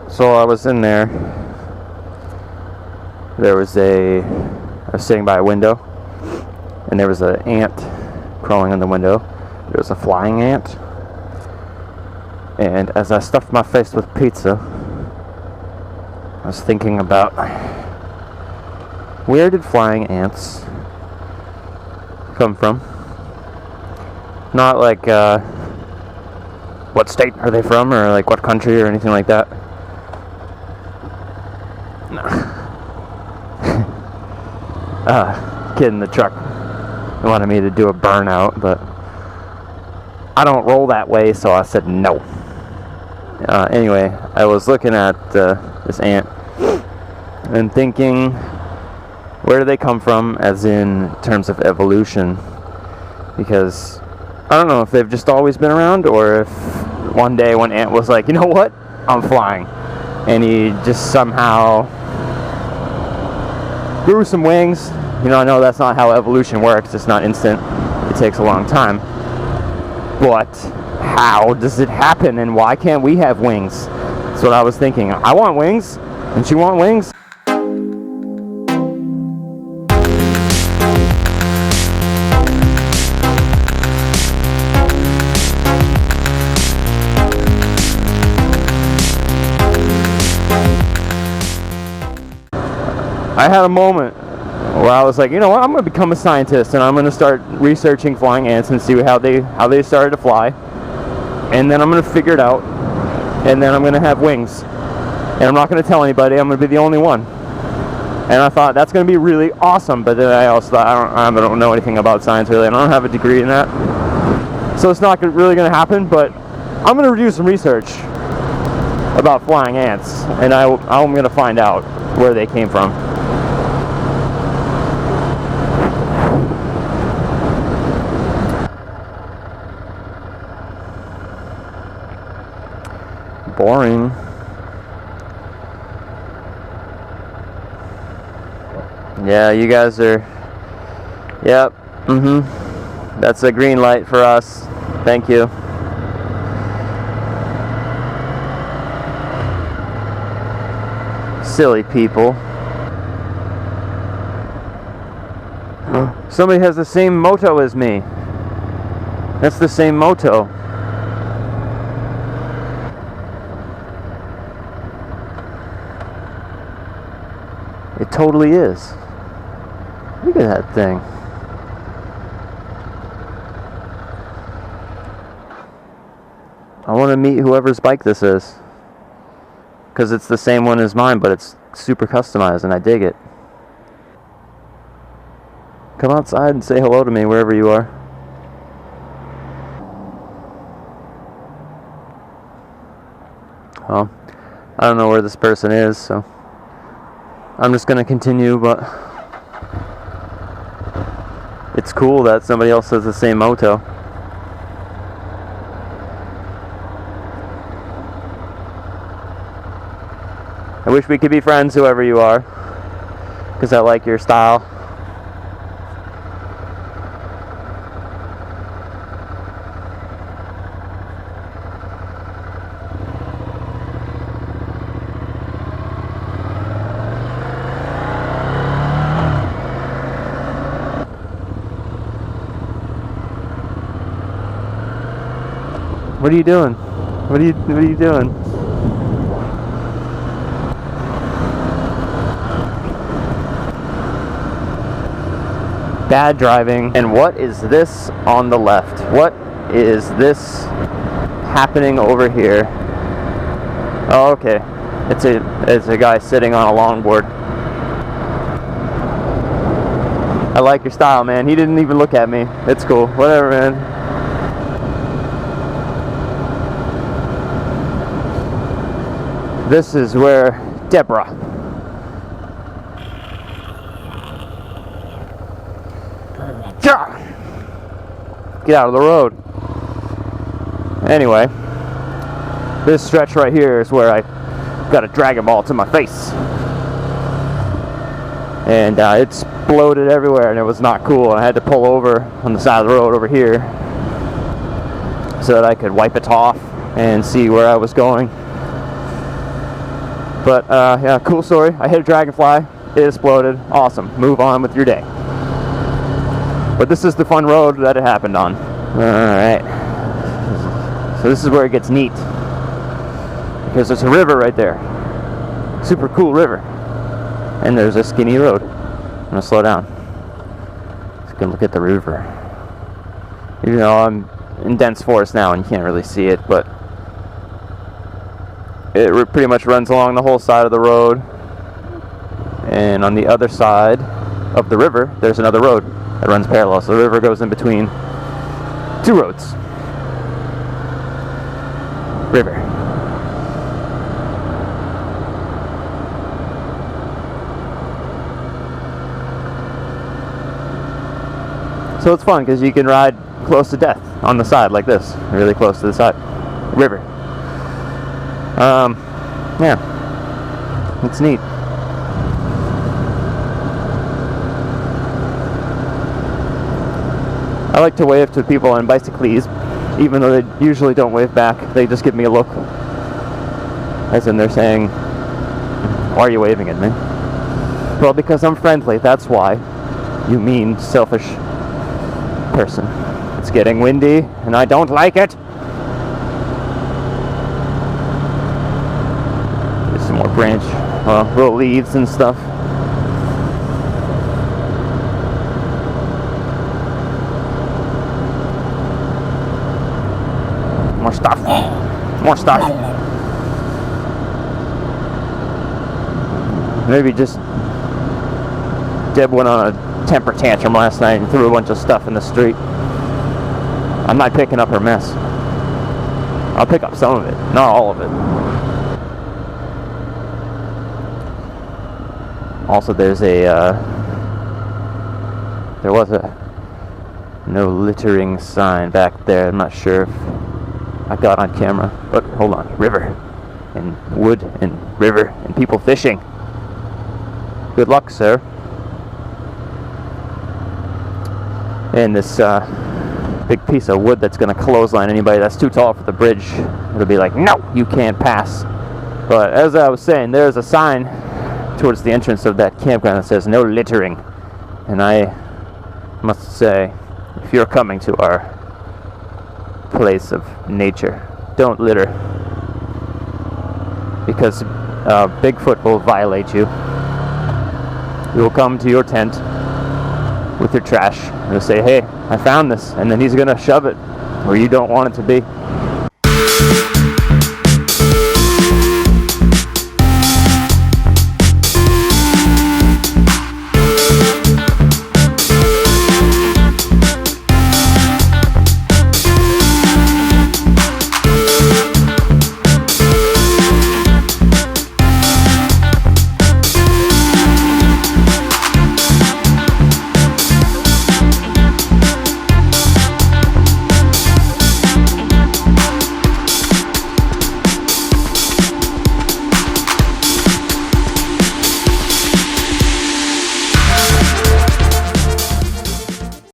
So I was in there. I was sitting by a window, and there was an ant crawling on the window. There was a flying ant. And as I stuffed my face with pizza, I was thinking about, where did flying ants come from? Not like, what state are they from, or like what country, or anything like that. No. Kid in the truck wanted me to do a burnout, but I don't roll that way, so I said no. Anyway, I was looking at this ant and thinking, where do they come from, as in terms of evolution? Because I don't know if they've just always been around, or if one day one ant was like, you know what, I'm flying, and he just somehow grew some wings. You know, I know that's not how evolution works. It's not instant. It takes a long time. But how does it happen, and why can't we have wings? That's what I was thinking. I want wings. Don't you want wings? I had a moment where I was like, you know what, I'm going to become a scientist, and I'm going to start researching flying ants and see how they started to fly, and then I'm going to figure it out, and then I'm going to have wings, and I'm not going to tell anybody. I'm going to be the only one. And I thought that's going to be really awesome, but then I also thought I don't know anything about science really, and I don't have a degree in that, so it's not really going to happen. But I'm going to do some research about flying ants, and I'm going to find out where they came from. Boring. Yeah, you guys are. Yep. That's a green light for us. Thank you. Silly people. Somebody has the same Moto as me. That's the same Moto. It totally is. Look at that thing. I want to meet whoever's bike this is, because it's the same one as mine, but it's super customized, and I dig it. Come outside and say hello to me wherever you are. Well, I don't know where this person is, so I'm just going to continue, but it's cool that somebody else has the same Moto. I wish we could be friends, whoever you are, because I like your style. What are you doing? What are you doing? Bad driving. And what is this on the left? What is this happening over here? Oh, okay. It's a guy sitting on a longboard. I like your style, man. He didn't even look at me. It's cool. Whatever, man. This is where Deborah. Get out of the road. Anyway, this stretch right here is where I got a Dragon Ball to my face. And it exploded everywhere, and it was not cool. I had to pull over on the side of the road over here so that I could wipe it off and see where I was going. But yeah, cool story. I hit a dragonfly, it exploded. Awesome. Move on with your day. But this is the fun road that it happened on. Alright. So this is where it gets neat. Because there's a river right there. Super cool river. And there's a skinny road. I'm going to slow down. Let's go look at the river. Even though I'm in dense forest now and you can't really see it, but it pretty much runs along the whole side of the road. And on the other side of the river, there's another road that runs parallel. So the river goes in between two roads. River. So it's fun because you can ride close to death on the side like this, really close to the side. River. Yeah, it's neat. I like to wave to people on bicycles, even though they usually don't wave back. They just give me a look, as in they're saying, "Why are you waving at me?" Well, because I'm friendly, that's why. You mean selfish person. It's getting windy and I don't like it. There's some more branch, little leaves and stuff. More stuff. More stuff. Maybe just Deb went on a temper tantrum last night and threw a bunch of stuff in the street. I'm not picking up her mess. I'll pick up some of it, not all of it. Also, there was a no littering sign back there. I'm not sure if I got on camera, but hold on. River and wood and river and people fishing. Good luck, sir. And this big piece of wood that's going to clothesline anybody that's too tall for the bridge. It'll be like, no, you can't pass. But as I was saying, there's a sign towards the entrance of that campground that says no littering. And I must say, if you're coming to our place of nature, don't litter. Because Bigfoot will violate you. He will come to your tent with your trash and he'll say, hey, I found this, and then he's gonna shove it where you don't want it to be.